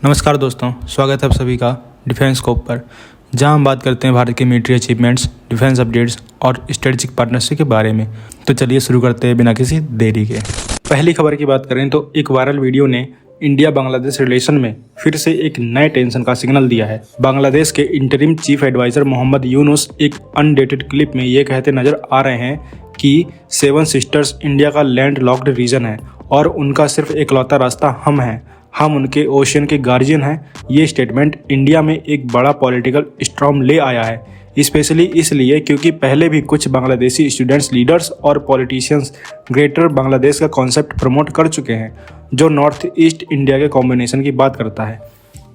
नमस्कार दोस्तों, स्वागत है आप सभी का डिफेंस स्कोप पर, जहां हम बात करते हैं भारत के मिलिट्री अचीवमेंट्स, डिफेंस अपडेट्स और स्ट्रेटेजिक पार्टनरशिप के बारे में। तो चलिए शुरू करते हैं बिना किसी देरी के। पहली खबर की बात करें तो एक वायरल वीडियो ने इंडिया बांग्लादेश रिलेशन में फिर से एक नए टेंशन का सिग्नल दिया है। बांग्लादेश के interim chief adviser Mohammad Yunus एक अनडेटेड क्लिप में ये कहते नजर आ रहे हैं कि सेवन सिस्टर्स इंडिया का लैंड लॉक्ड रीजन है और उनका सिर्फ इकलौता रास्ता हम उनके ओशियन के गार्जियन हैं। ये स्टेटमेंट इंडिया में एक बड़ा पॉलिटिकल स्टॉर्म ले आया है, स्पेशली इसलिए क्योंकि पहले भी कुछ बांग्लादेशी स्टूडेंट्स लीडर्स और पॉलिटिशियंस ग्रेटर बांग्लादेश का कॉन्सेप्ट प्रमोट कर चुके हैं, जो नॉर्थ ईस्ट इंडिया के कॉम्बिनेशन की बात करता है।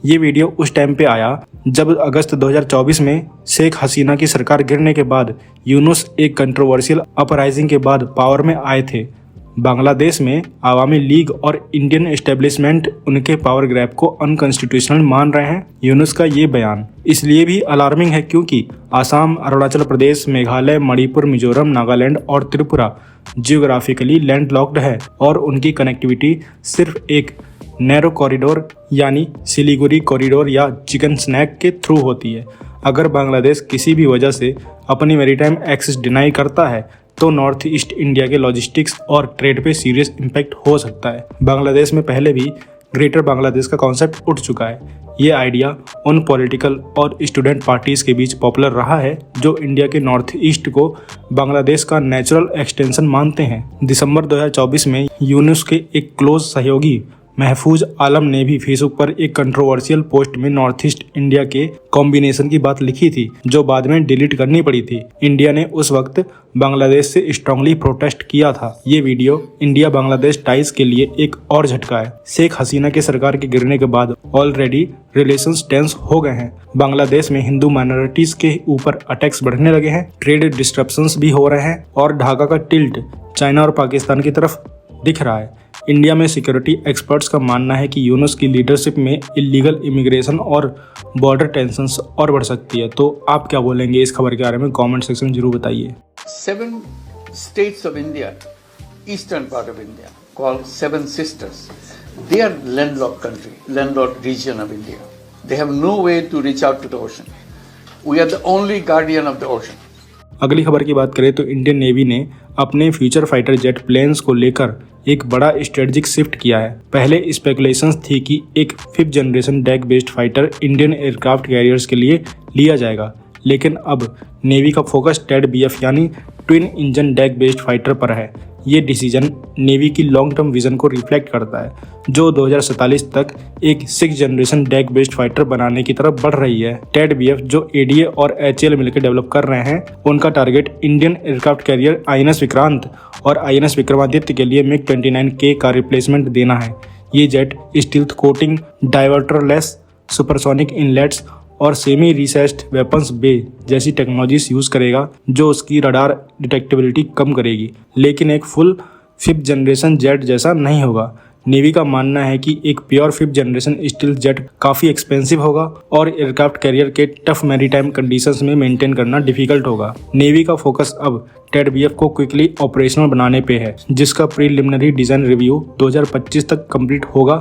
ये वीडियो उस टाइम पे आया जब अगस्त 2024 में शेख हसीना की सरकार गिरने के बाद यूनुस एक कंट्रोवर्शियल अपराइजिंग के बाद पावर में आए थे। बांग्लादेश में आवामी लीग और इंडियन एस्टेब्लिशमेंट उनके पावर ग्रैब को अनकॉन्स्टिट्यूशनल मान रहे हैं। यूनुस का ये बयान इसलिए भी अलार्मिंग है क्योंकि आसाम, अरुणाचल प्रदेश, मेघालय, मणिपुर, मिजोरम, नागालैंड और त्रिपुरा जियोग्राफिकली लैंडलॉक्ड है और उनकी कनेक्टिविटी सिर्फ एक नैरो कॉरिडोर यानी सिलीगुड़ी कॉरिडोर या चिकन स्नैक के थ्रू होती है। अगर बांग्लादेश किसी भी वजह से अपनी मैरीटाइम एक्सेस डिनाई करता है तो नॉर्थ ईस्ट इंडिया के लॉजिस्टिक्स और ट्रेड पे सीरियस इम्पैक्ट हो सकता है। बांग्लादेश में पहले भी ग्रेटर बांग्लादेश का कॉन्सेप्ट उठ चुका है। ये आइडिया उन पॉलिटिकल और स्टूडेंट पार्टीज के बीच पॉपुलर रहा है जो इंडिया के नॉर्थ ईस्ट को बांग्लादेश का नेचुरल एक्सटेंशन मानते हैं। दिसंबर 2024 में यूनुस के एक क्लोज सहयोगी महफूज आलम ने भी फेसबुक पर एक कंट्रोवर्शियल पोस्ट में नॉर्थ ईस्ट इंडिया के कॉम्बिनेशन की बात लिखी थी, जो बाद में डिलीट करनी पड़ी थी। इंडिया ने उस वक्त बांग्लादेश से स्ट्रांगली प्रोटेस्ट किया था। ये वीडियो इंडिया बांग्लादेश टाइज के लिए एक और झटका है। शेख हसीना के सरकार के गिरने के बाद ऑलरेडी रिलेशंस टेंस हो गए हैं। बांग्लादेश में हिंदू माइनॉरिटीज के ऊपर अटैक्स बढ़ने लगे हैं, ट्रेड डिस्ट्रप्शंस भी हो रहे हैं और ढाका का टिल्ट चाइना और पाकिस्तान की तरफ दिख रहा है। इंडिया में सिक्योरिटी एक्सपर्ट्स का मानना है कि यूनुस की लीडरशिप में इलीगल इमिग्रेशन और बॉर्डर टेंशंस और बढ़ सकती है। तो आप क्या बोलेंगे इस खबर के बारे में? कमेंट सेक्शन में जरूर बताइए। 7 states of India, eastern part of India, called Seven Sisters, they are landlocked country, landlocked region of India. They have no way to reach out to the ocean. We are the only guardian of the ocean. अगली खबर की बात करें तो Indian navy ने अपने future fighter jet planes को लेकर एक बड़ा स्ट्रेटजिक शिफ्ट किया है। पहले स्पेकुलेशंस थी कि एक 5th generation deck based fighter Indian aircraft carriers के लिए लिया जाएगा, लेकिन अब नेवी का फोकस टेड बीएफ यानी twin engine deck based fighter पर है। ये डिसीजन नेवी की लॉन्ग टर्म विजन को रिफ्लेक्ट करता है, जो 2047 तक एक 6th generation deck based fighter बनाने की तरफ बढ़ रही है। टेड बीएफ जो एडीए और एचएएल मिलकर डेवलप कर रहे हैं, उनका target Indian aircraft carrier INS Vikrant और आईएनएस विक्रमादित्य के लिए मिग 29K का रिप्लेसमेंट देना है। ये jet stealth coating, diverterless supersonic inlets और सेमी रिसेस्ड वेपन्स बे जैसी टेक्नोलॉजीज यूज करेगा, जो उसकी रडार डिटेक्टेबिलिटी कम करेगी, लेकिन एक फुल 5th जनरेशन जेट जैसा नहीं होगा। नेवी का मानना है कि एक pure 5th generation stealth jet काफ़ी एक्सपेंसिव होगा और एयरक्राफ्ट कैरियर के टफ मैरीटाइम कंडीशंस में मेंटेन करना डिफिकल्ट होगा। नेवी का फोकस अब टेड बीएफ को क्विकली ऑपरेशनल बनाने पे है, जिसका प्रीलिमिनरी डिज़ाइन रिव्यू 2025 तक कंप्लीट होगा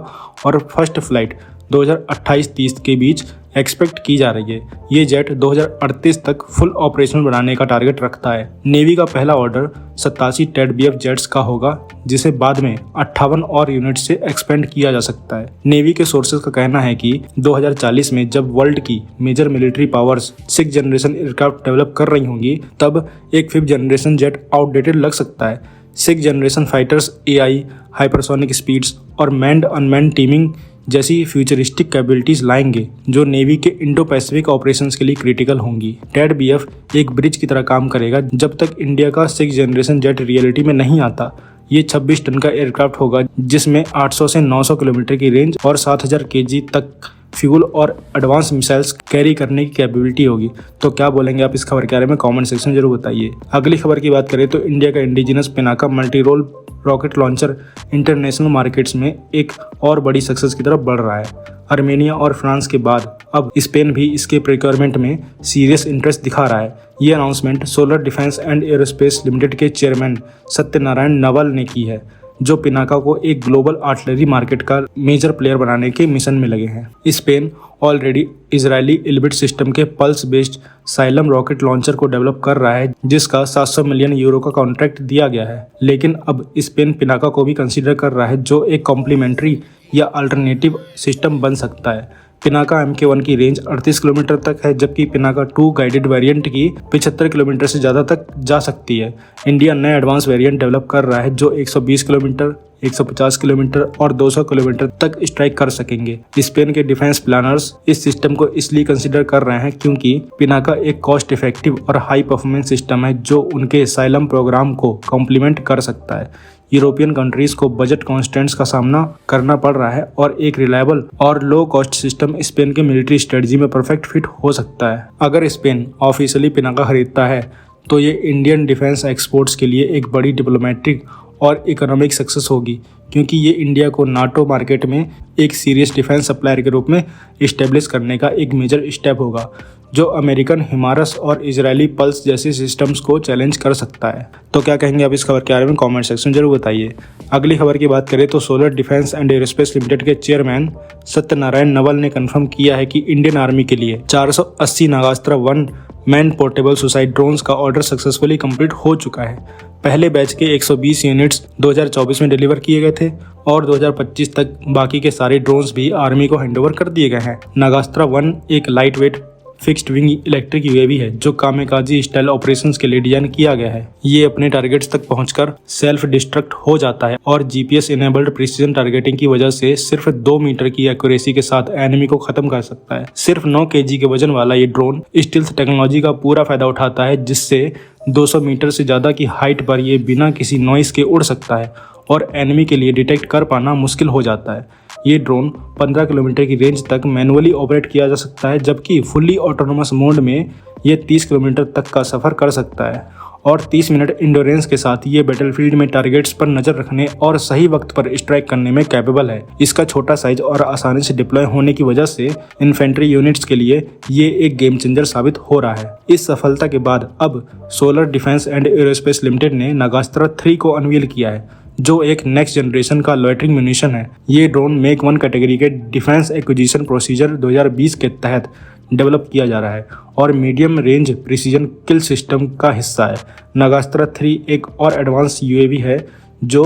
और फर्स्ट फ्लाइट 2028-30 के बीच एक्सपेक्ट की जा रही है। ये जेट 2038 तक फुल ऑपरेशनल बनाने का टारगेट रखता है। नेवी का पहला ऑर्डर 87 टेड बीएफ जेट्स का होगा, जिसे बाद में 58 और यूनिट से एक्सपेंड किया जा सकता है। नेवी के सोर्सेज का कहना है कि 2040 में जब वर्ल्ड की major military powers 6th generation aircraft develop कर रही होंगी, तब एक 5th जनरेशन जेट आउटडेटेड लग सकता है। 6th generation fighters AI, hypersonic speeds और मैन्ड अनमैन्ड टीमिंग जैसी फ्यूचरिस्टिक कैपेबिलिटीज लाएंगे, जो नेवी के इंडो पैसिफिक ऑपरेशंस के लिए क्रिटिकल होंगी। टेड बीएफ एक ब्रिज की तरह काम करेगा जब तक इंडिया का 6th जनरेशन जेट रियलिटी में नहीं आता। ये 26 टन का एयरक्राफ्ट होगा, जिसमें 800 से 900 किलोमीटर की रेंज और 7000 kg तक फ्यूल और एडवांस मिसाइल्स कैरी करने की कैपेबिलिटी होगी। तो क्या बोलेंगे आप इस खबर के बारे में? कमेंट सेक्शन में जरूर बताइए। अगली खबर की बात करें तो इंडिया का indigenous Pinaka multi role rocket launcher international markets में एक और बड़ी सक्सेस की तरफ बढ़ रहा है। आर्मेनिया और फ्रांस के बाद अब स्पेन भी इसके प्रिक्योरमेंट में सीरियस इंटरेस्ट दिखा रहा है। ये announcement solar defence and aerospace limited के चेयरमैन सत्यनारायण नवल ने की है, जो पिनाका को एक ग्लोबल आर्टिलरी मार्केट का मेजर प्लेयर बनाने के मिशन में लगे हैं। स्पेन ऑलरेडी इजरायली इल्बिट सिस्टम के pulse based xylem rocket launcher को डेवलप कर रहा है, जिसका 700 मिलियन यूरो का कॉन्ट्रैक्ट दिया गया है। लेकिन अब स्पेन पिनाका को भी कंसीडर कर रहा है, जो एक कॉम्प्लीमेंट्री या अल्टरनेटिव सिस्टम बन सकता है। पिनाका MK1 की रेंज 38 किलोमीटर तक है, जबकि पिनाका 2 गाइडेड वेरिएंट की 75 किलोमीटर से ज़्यादा तक जा सकती है। इंडिया नए एडवांस वेरिएंट डेवलप कर रहा है, जो 120 किलोमीटर, 150 किलोमीटर और 200 किलोमीटर तक स्ट्राइक कर सकेंगे। स्पेन के डिफेंस प्लानर्स इस सिस्टम को इसलिए कंसीडर कर रहे हैं क्योंकि पिनाका एक कॉस्ट इफेक्टिव और हाई परफॉर्मेंस सिस्टम है, जो उनके साइलम प्रोग्राम को कॉम्प्लीमेंट कर सकता है। यूरोपियन कंट्रीज को बजट कॉन्स्टेंट्स का सामना करना पड़ रहा है और एक रिलायबल और लो कॉस्ट सिस्टम स्पेन के मिलिट्री स्ट्रेटजी में परफेक्ट फिट हो सकता है। अगर स्पेन ऑफिशियली पिनाका खरीदता है तो ये इंडियन डिफेंस एक्सपोर्ट्स के लिए एक बड़ी डिप्लोमेटिक और इकोनॉमिक सक्सेस होगी, क्योंकि ये इंडिया को नाटो मार्केट में एक सीरियस डिफेंस सप्लायर के रूप में इस्टेब्लिश करने का एक मेजर स्टेप होगा, जो अमेरिकन हिमारस और इजरायली पल्स जैसे सिस्टम्स को चैलेंज कर सकता है। तो क्या कहेंगे आप इस खबर के बारे में कमेंट सेक्शन में जरूर बताइए। अगली खबर की बात करें तो solar defence and aerospace limited के चेयरमैन सत्यनारायण नवल ने कंफर्म किया है कि इंडियन आर्मी के लिए 480 Nagastra 1 man portable suicide drones का ऑर्डर सक्सेसफुली कंप्लीट हो चुका है। पहले बैच के 120 यूनिट्स 2024 में डिलीवर किए गए थे और 2025 तक बाकी के सारे ड्रोन्स भी आर्मी को हैंडओवर कर दिए गए हैं। नागास्त्र 1 एक light weight fixed wing electric UAV है, जो कामेकाजी स्टाइल ऑपरेशंस के लिए डिजाइन किया गया है। ये अपने टारगेट्स तक पहुंचकर सेल्फ डिस्ट्रक्ट हो जाता है और जीपीएस इनेबल्ड प्रिसीजन टारगेटिंग की वजह से सिर्फ 2 मीटर की एक्यूरेसी के साथ एनिमी को खत्म कर सकता है। सिर्फ 9 kg के वजन वाला ये ड्रोन स्टील्थ टेक्नोलॉजी का पूरा फायदा उठाता है, जिससे 200 मीटर से ज्यादा की हाइट पर ये बिना किसी नॉइस के उड़ सकता है और एनिमी के लिए डिटेक्ट कर पाना मुश्किल हो जाता है। ये ड्रोन 15 किलोमीटर की रेंज तक मैनुअली ऑपरेट किया जा सकता है, जबकि फुल्ली ऑटोनोमस मोड में ये 30 किलोमीटर तक का सफर कर सकता है और 30 मिनट इंडोरेंस के साथ ये बैटलफील्ड में टारगेट्स पर नजर रखने और सही वक्त पर स्ट्राइक करने में कैपेबल है। इसका छोटा साइज और आसानी से डिप्लॉय होने की वजह से इन्फेंट्री यूनिट्स के लिए ये एक गेम चेंजर साबित हो रहा है। इस सफलता के बाद अब solar defence and aerospace limited ने नागास्त्र 3 को अनवील किया है, जो एक नेक्स्ट जनरेशन का लॉइटरिंग म्यूनिशन है। ये ड्रोन मेक 1 कैटेगरी के डिफेंस एक्विजिशन प्रोसीजर 2020 के तहत डेवलप किया जा रहा है और मीडियम रेंज प्रिसीजन किल सिस्टम का हिस्सा है। नागास्त्र 3 एक और एडवांस यूएवी है, जो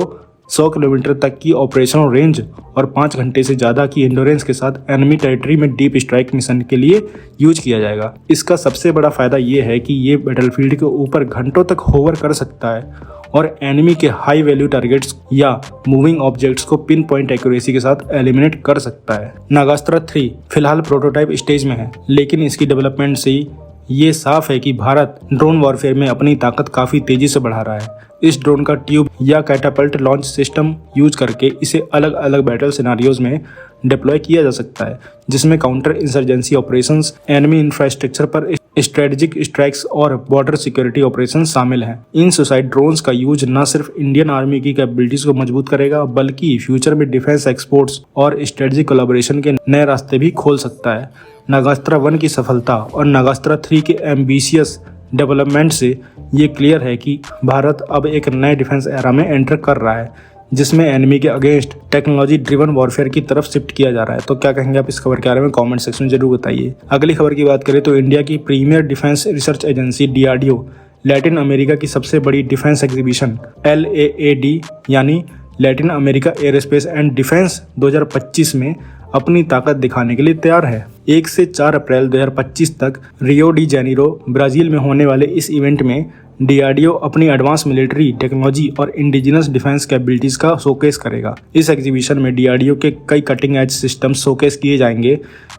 100 किलोमीटर तक की ऑपरेशनल रेंज और 5 घंटे से ज़्यादा की एंडोरेंस के साथ एनिमी टेरिटरी में डीप स्ट्राइक मिशन के लिए यूज किया जाएगा। इसका सबसे बड़ा फायदा ये है कि ये बैटलफील्ड के ऊपर घंटों तक होवर कर सकता है और एनिमी के हाई वैल्यू टारगेट्स या मूविंग ऑब्जेक्ट्स को पिन पॉइंट एक्यूरेसी के साथ एलिमिनेट कर सकता है। नागास्त्र 3 फिलहाल प्रोटोटाइप स्टेज में है, लेकिन इसकी डेवलपमेंट से ये साफ है कि भारत ड्रोन वॉरफेयर में अपनी ताकत काफी तेजी से बढ़ा रहा है। इस ड्रोन का ट्यूब या कैटापल्ट लॉन्च सिस्टम यूज करके इसे अलग अलग बैटल सिनारियोज में डिप्लॉय किया जा सकता है, जिसमें counter insurgency operations, enemy infrastructure पर स्ट्रेटेजिक स्ट्राइक्स और बॉर्डर सिक्योरिटी ऑपरेशंस शामिल हैं। इन सुसाइड ड्रोन्स का यूज न सिर्फ इंडियन आर्मी की कैपेबिलिटीज को मजबूत करेगा, बल्कि फ्यूचर में डिफेंस एक्सपोर्ट्स और स्ट्रेटेजिक कोलैबोरेशन के नए रास्ते भी खोल सकता है। नागास्त्र 1 की सफलता और नागास्त्र 3 के एम्बिशियस डेवलपमेंट से ये क्लियर है कि भारत अब एक नए डिफेंस एरा में एंटर कर रहा है, जिसमें एनिमी के अगेंस्ट टेक्नोलॉजी ड्रिवन वॉरफेयर की तरफ शिफ्ट किया जा रहा है। तो क्या कहेंगे आप इस खबर के बारे में कमेंट सेक्शन में जरूर बताइए। अगली खबर की बात करें तो इंडिया की premier defence research agency DRDO लैटिन अमेरिका की सबसे बड़ी डिफेंस एग्जीबिशन LAAD यानी लैटिन अमेरिका एयरोस्पेस एंड डिफेंस 2025 में अपनी ताकत दिखाने के लिए तैयार है। 1 से 4 अप्रैल 2025 तक रियो डी जेनेरो ब्राजील में होने वाले इस इवेंट में DRDO अपनी एडवांस मिलिट्री टेक्नोलॉजी और इंडिजिनस डिफेंस कैपेबिलिटीज का शोकेस करेगा। इस एग्जीबिशन में DRDO के कई कटिंग एज सिस्टम्स शोकेस किए जाएंगे,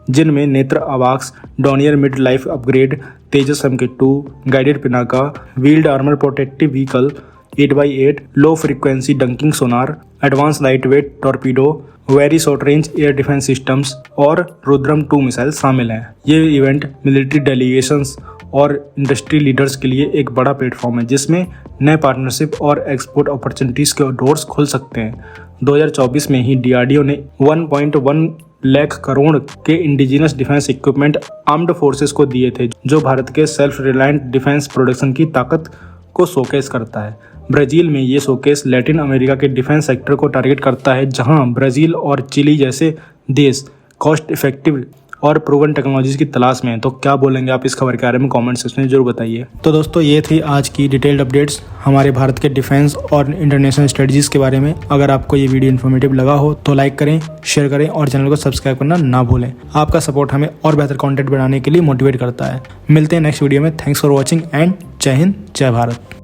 जिनमें नेत्र आवाक्स, Dornier mid life upgrade, Tejas MK2, guided Pinaka, wheeled armour protective vehicle, 8x8 low frequency dunking sonar, advance lightweight torpedo, very short range air defence systems और रुद्रम 2 मिसाइल शामिल हैं। ये इवेंट मिलिट्री डेलीगेशंस और industry leaders के लिए एक बड़ा प्लेटफॉर्म है, जिसमें नए पार्टनरशिप और एक्सपोर्ट अपॉर्चुनिटीज के डोर्स खुल सकते हैं। 2024 में ही DRDO ने 1.1 लाख करोड़ के indigenous defence equipment armed forces को दिए थे, जो भारत के सेल्फ रिलायंट डिफेंस प्रोडक्शन की ताकत को शोकेस करता है। ब्राज़ील में ये शोकेस लैटिन अमेरिका के डिफेंस सेक्टर को टारगेट करता है, जहां ब्राज़ील और चिली जैसे देश कॉस्ट इफेक्टिव और प्रूवन टेक्नोलॉजीज की तलाश में हैं। तो क्या बोलेंगे आप इस खबर के बारे में, कमेंट सेक्शन में जरूर बताइए। तो दोस्तों ये थी आज की डिटेल्ड अपडेट्स हमारे भारत के डिफेंस और इंटरनेशनल स्ट्रेटजीज के बारे में। अगर आपको ये वीडियो इन्फॉर्मेटिव लगा हो तो लाइक करें, शेयर करें और चैनल को सब्सक्राइब करना ना भूलें। आपका सपोर्ट हमें और बेहतर कंटेंट बनाने के लिए मोटिवेट करता है। मिलते हैं नेक्स्ट वीडियो में। थैंक्स फॉर वॉचिंग एंड जय हिंद, जय भारत।